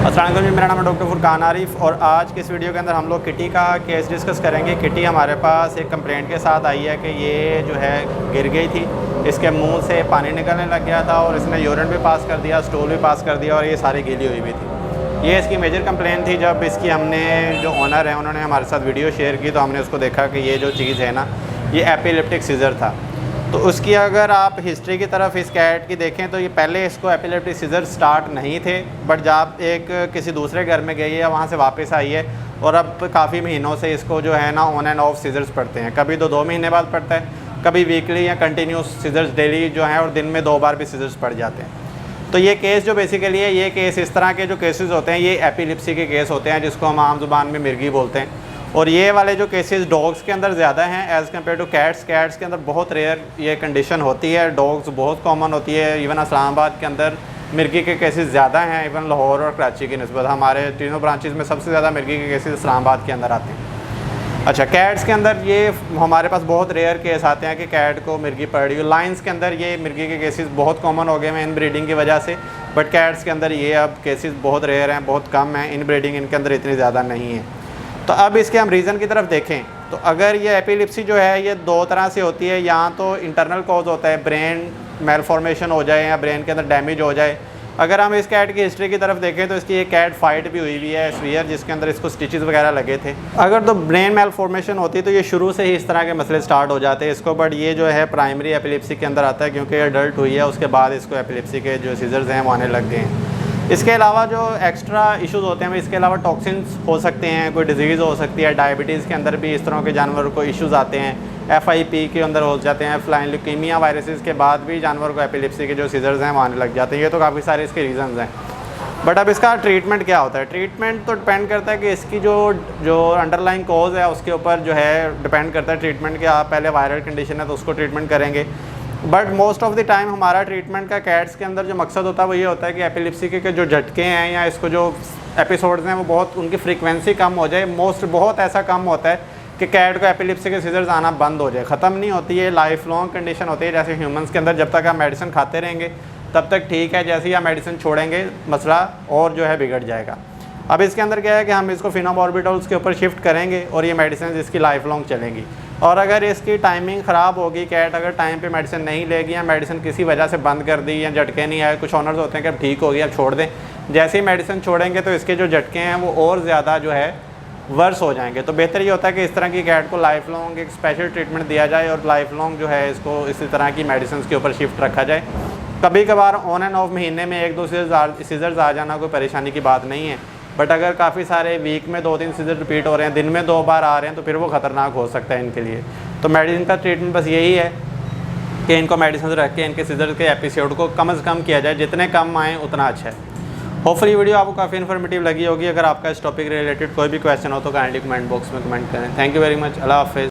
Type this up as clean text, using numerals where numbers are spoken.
अस्सलाम वालेकुम, मेरा नाम है डॉक्टर फुरकान आरिफ और आज के इस वीडियो के अंदर हम लोग किटी का केस डिस्कस करेंगे। किटी हमारे पास एक कंप्लेंट के साथ आई है कि ये जो है गिर गई थी, इसके मुंह से पानी निकलने लग गया था और इसने यूरिन भी पास कर दिया, स्टूल भी पास कर दिया और ये सारी गीली हुई भी थी। ये इसकी मेजर कंप्लेंट थी। जब इसकी हमने जो ओनर है उन्होंने हमारे साथ वीडियो शेयर की तो हमने उसको देखा कि ये जो चीज़ है ना, ये एपिलेप्टिक सीजर था। तो उसकी अगर आप हिस्ट्री की तरफ इस कैट की देखें तो ये पहले इसको एपिलेप्टिक सीजर स्टार्ट नहीं थे, बट जब एक किसी दूसरे घर में गई है वहाँ से वापस आई है और अब काफ़ी महीनों से इसको जो है ना ऑन एंड ऑफ सीजर्स पड़ते हैं। कभी तो 2 महीने बाद पड़ता है, कभी वीकली या कंटिन्यूस सीजर्स डेली जो हैं और दिन में 2 बार भी सीजर्स पड़ जाते हैं। तो ये केस जो बेसिकली है, ये केस इस तरह के जो केसेस होते हैं ये एपिलिप्सी के केस होते हैं जिसको हम आम ज़ुबान में मिर्गी बोलते हैं। और ये वाले जो केसेस डॉग्स के अंदर ज़्यादा हैं as compare two cats. Cats के अंदर बहुत रेयर ये कंडीशन होती है, डॉग्स बहुत कॉमन होती है। इवन इस्लामाबाद के अंदर मिर्गी के केसेस ज़्यादा हैं, इवन लाहौर और कराची की निस्बत। हमारे तीनों ब्रांचेस में सबसे ज़्यादा मिर्गी के केसेस इस्लामाबाद के अंदर आते हैं। अच्छा, कैट्स के अंदर ये हमारे पास बहुत रेयर केस आते हैं कि कैट को मिर्गी पड़ रही हो। लाइन्स के अंदर ये मिर्गी के केसेस बहुत कॉमन हो गए हैं इन ब्रीडिंग की वजह से, बट कैट्स के अंदर ये अब केसेस बहुत रेयर हैं, बहुत कम हैं। इन ब्रीडिंग इनके अंदर इतनी ज़्यादा नहीं है। तो अब इसके हम रीज़न की तरफ देखें तो अगर ये एपिलिप्सी जो है ये 2 तरह से होती है। या तो इंटरनल कॉज होता है, ब्रेन मेलफॉर्मेशन हो जाए या ब्रेन के अंदर डैमेज हो जाए। अगर हम इस कैट की हिस्ट्री की तरफ देखें तो इसकी एक कैट फाइट भी हुई है स्वीयर, जिसके अंदर इसको स्टिचेस वगैरह लगे थे। अगर तो ब्रेन मेलफॉर्मेशन होती तो ये शुरू से ही इस तरह के मसले स्टार्ट हो जाते हैं इसको, बट ये जो है प्राइमरी एपिलिप्सी के अंदर आता है क्योंकि अडल्ट हुई है, उसके बाद इसको एपिलिप्सी के जो सीजर्स हैं वो आने लग गए हैं। इसके अलावा जो एक्स्ट्रा इश्यूज़ होते हैं इसके अलावा टॉक्सिन्स हो सकते हैं, कोई डिजीज़ हो सकती है। डायबिटीज़ के अंदर भी इस तरह के जानवरों को इश्यूज़ आते हैं। FIP के अंदर हो जाते हैं। फ्लाइन ल्यूकीमिया वायरसेस के बाद भी जानवर को एपिलिप्सी के जो सीजर्स हैं वो आने लग जाते हैं। ये तो काफ़ी सारे इसके रीज़न्स हैं। बट अब इसका ट्रीटमेंट क्या होता है? ट्रीटमेंट तो डिपेंड करता है कि इसकी जो अंडरलाइन कॉज है उसके ऊपर जो है डिपेंड करता है ट्रीटमेंट के। आप पहले वायरल कंडीशन है तो उसको ट्रीटमेंट करेंगे, but most of the time हमारा ट्रीटमेंट का कैट्स के अंदर जो मकसद होता है वो ये होता है कि एपिलिप्सी के जो झटके हैं या इसको जो एपिसोड्स हैं वो बहुत उनकी फ्रीक्वेंसी कम हो जाए। बहुत ऐसा कम होता है कि कैट को एपिलिप्सी के सीजर्स आना बंद हो जाए। ख़त्म नहीं होती है, लाइफ लॉन्ग कंडीशन होती है। जैसे ह्यूमंस के अंदर जब तक आप मेडिसिन खाते रहेंगे तब तक ठीक है, जैसे ही आप मेडिसिन छोड़ेंगे मसला और जो है बिगड़ जाएगा। अब इसके अंदर क्या है कि हम इसको फिनोबार्बिटॉल्स के ऊपर शिफ्ट करेंगे और ये मेडिसिन इसकी लाइफ लॉन्ग चलेंगी। और अगर इसकी टाइमिंग ख़राब होगी, कैट अगर टाइम पे मेडिसिन नहीं लेगी या मेडिसिन किसी वजह से बंद कर दी या झटके नहीं आए, कुछ ऑनर्स होते हैं कि अब ठीक हो गया अब छोड़ दें। जैसे ही मेडिसिन छोड़ेंगे तो इसके जो झटके हैं वो और ज़्यादा जो है वर्स हो जाएंगे। तो बेहतर ये होता है कि इस तरह की कैट को लाइफ लॉन्ग एक स्पेशल ट्रीटमेंट दिया जाए और लाइफ लॉन्ग जो है इसको इसी तरह की मेडिसिन के ऊपर शिफ्ट रखा जाए। कभी कभार ऑन एंड ऑफ महीने में 1-2 सीजर्स आ जाना कोई परेशानी की बात नहीं है, बट अगर काफ़ी सारे वीक में 2-3 सीजर रिपीट हो रहे हैं, दिन में 2 बार आ रहे हैं, तो फिर वो ख़तरनाक हो सकता है इनके लिए। तो मेडिसिन का ट्रीटमेंट बस यही है कि इनको मेडिसिन रख के इनके सीजर के एपिसोड को कम से कम किया जाए, जितने कम आएँ उतना अच्छा है। होपफुली वीडियो आपको काफ़ी इन्फॉर्मेटिव लगी होगी। अगर आपका इस टॉपिक रिलेटेड कोई भी क्वेश्चन हो तो काइंडली कमेंट बॉक्स में कमेंट करें। Thank you very much. अल्लाह हाफ़िज़।